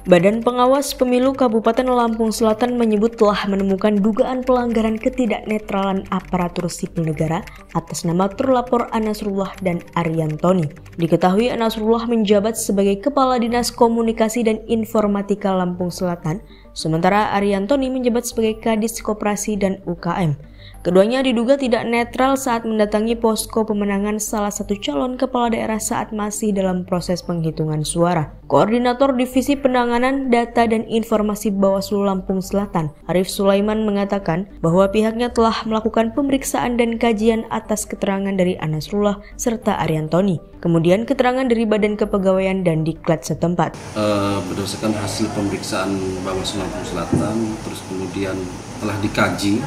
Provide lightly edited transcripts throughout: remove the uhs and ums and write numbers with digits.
Badan Pengawas Pemilu Kabupaten Lampung Selatan menyebut telah menemukan dugaan pelanggaran ketidaknetralan aparatur sipil negara atas nama terlapor Anasrullah dan Ariantoni. Diketahui Anasrullah menjabat sebagai Kepala Dinas Komunikasi dan Informatika Lampung Selatan, sementara Ariantoni menjabat sebagai Kadis Koperasi dan UKM. Keduanya diduga tidak netral saat mendatangi posko pemenangan salah satu calon kepala daerah saat masih dalam proses penghitungan suara. Koordinator Divisi Penanganan Data dan Informasi Bawaslu Lampung Selatan, Arif Sulaiman mengatakan bahwa pihaknya telah melakukan pemeriksaan dan kajian atas keterangan dari Anasrullah serta Ariantoni, kemudian keterangan dari Badan Kepegawaian dan Diklat setempat. Berdasarkan hasil pemeriksaan Bawaslu Lampung Selatan, terus kemudian telah dikaji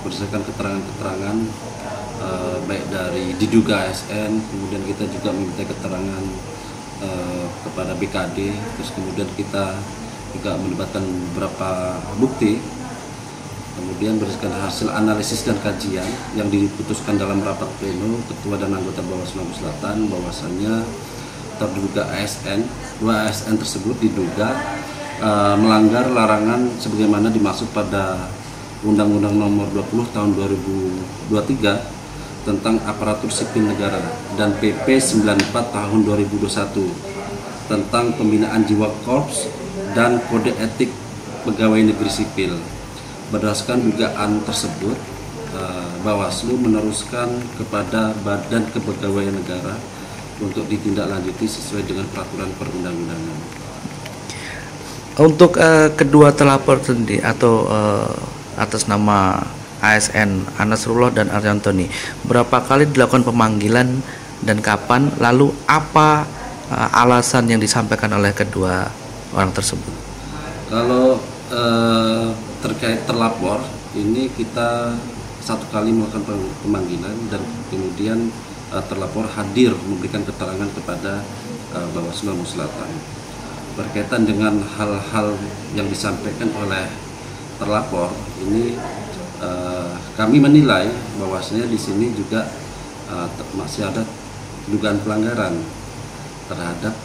berdasarkan keterangan-keterangan baik dari diduga ASN, kemudian kita juga meminta keterangan kepada BKD, terus kemudian kita juga melibatkan beberapa bukti. Kemudian berdasarkan hasil analisis dan kajian yang diputuskan dalam rapat pleno Ketua dan anggota Bawaslu Lampung Selatan bahwasannya terduga ASN, dua ASN tersebut diduga melanggar larangan sebagaimana dimaksud pada Undang-Undang Nomor 20 Tahun 2023 tentang aparatur sipil negara dan PP 94 Tahun 2021 tentang pembinaan jiwa korps dan kode etik pegawai negeri sipil. Berdasarkan dugaan tersebut, Bawaslu meneruskan kepada Badan Kepegawaian Negara untuk ditindaklanjuti sesuai dengan peraturan perundang-undangan. Untuk kedua terlapor sendiri atau atas nama ASN Anasrullah dan Ariantoni, berapa kali dilakukan pemanggilan dan kapan, lalu apa alasan yang disampaikan oleh kedua orang tersebut? Kalau terkait terlapor, ini kita satu kali melakukan pemanggilan dan kemudian terlapor hadir memberikan keterangan kepada Bawaslu Lampung Selatan. Berkaitan dengan hal-hal yang disampaikan oleh terlapor ini, kami menilai bahwasanya di sini juga masih ada dugaan pelanggaran terhadap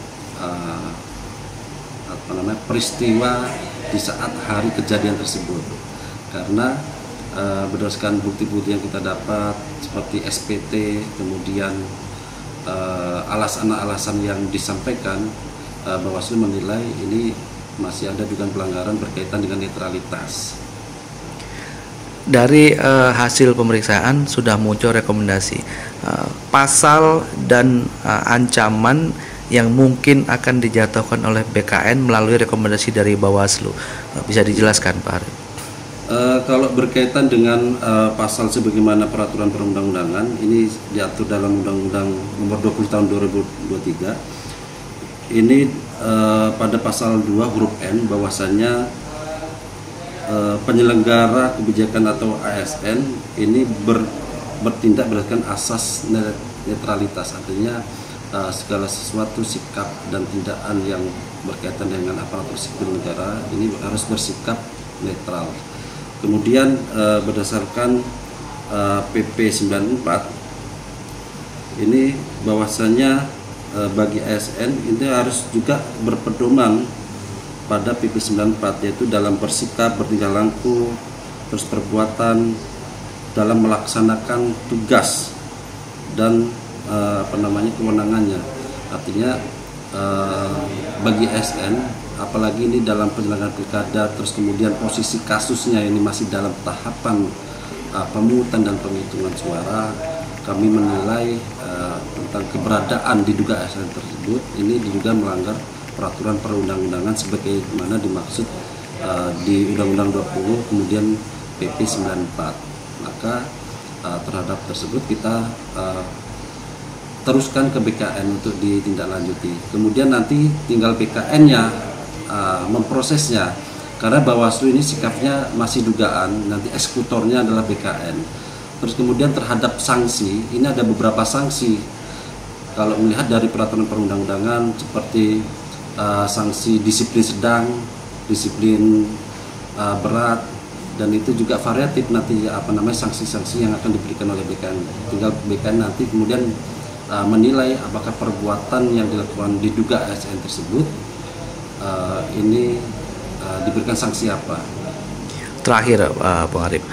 peristiwa di saat hari kejadian tersebut, karena berdasarkan bukti-bukti yang kita dapat seperti SPT, kemudian alasan-alasan yang disampaikan, Bawaslu menilai ini masih ada dugaan pelanggaran berkaitan dengan netralitas. Dari hasil pemeriksaan sudah muncul rekomendasi pasal dan ancaman yang mungkin akan dijatuhkan oleh BKN melalui rekomendasi dari Bawaslu. Bisa dijelaskan, Pak Arif? Kalau berkaitan dengan pasal sebagaimana peraturan perundang-undangan, ini diatur dalam Undang-Undang Nomor 20 Tahun 2023. Ini pada pasal 2 huruf N bahwasannya penyelenggara kebijakan atau ASN ini bertindak berdasarkan asas netralitas, artinya segala sesuatu sikap dan tindakan yang berkaitan dengan aparatur sipil negara ini harus bersikap netral. Kemudian berdasarkan PP 94 ini bahwasannya bagi ASN ini harus juga berpedoman pada PP 94, yaitu dalam bersikap, bertingkah laku, terus perbuatan dalam melaksanakan tugas dan kewenangannya. Artinya bagi ASN, apalagi ini dalam penyelenggaraan pilkada, terus kemudian posisi kasusnya ini masih dalam tahapan pemungutan dan penghitungan suara, kami menilai tentang keberadaan diduga ASN tersebut ini diduga melanggar peraturan perundang-undangan sebagaimana dimaksud di Undang-Undang 20 kemudian PP 94. Maka terhadap tersebut kita teruskan ke BKN untuk ditindaklanjuti. Kemudian nanti tinggal BKN-nya memprosesnya, karena Bawaslu ini sikapnya masih dugaan, nanti eksekutornya adalah BKN. Terus kemudian terhadap sanksi, ini ada beberapa sanksi. Kalau melihat dari peraturan perundang-undangan seperti sanksi disiplin sedang, disiplin berat, dan itu juga variatif nanti sanksi-sanksi yang akan diberikan oleh BKN. Tinggal BKN nanti kemudian menilai apakah perbuatan yang dilakukan diduga ASN tersebut ini diberikan sanksi apa. Terakhir, Bung Arif,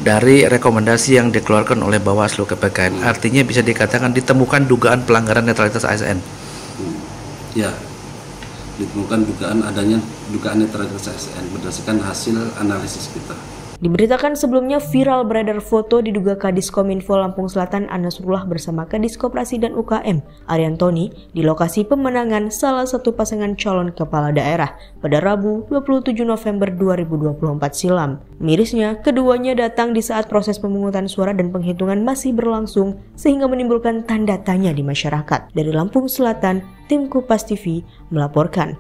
dari rekomendasi yang dikeluarkan oleh Bawaslu ke PKN, artinya bisa dikatakan ditemukan dugaan pelanggaran netralitas ASN. Ya, ditemukan dugaan netralitas ASN berdasarkan hasil analisis kita. Diberitakan sebelumnya viral beredar foto diduga Kadis Kominfo Lampung Selatan Anasrullah bersama Kadis Koperasi dan UKM Ariantoni di lokasi pemenangan salah satu pasangan calon kepala daerah pada Rabu 27 November 2024 silam. Mirisnya, keduanya datang di saat proses pemungutan suara dan penghitungan masih berlangsung sehingga menimbulkan tanda tanya di masyarakat. Dari Lampung Selatan, tim Kupas TV melaporkan.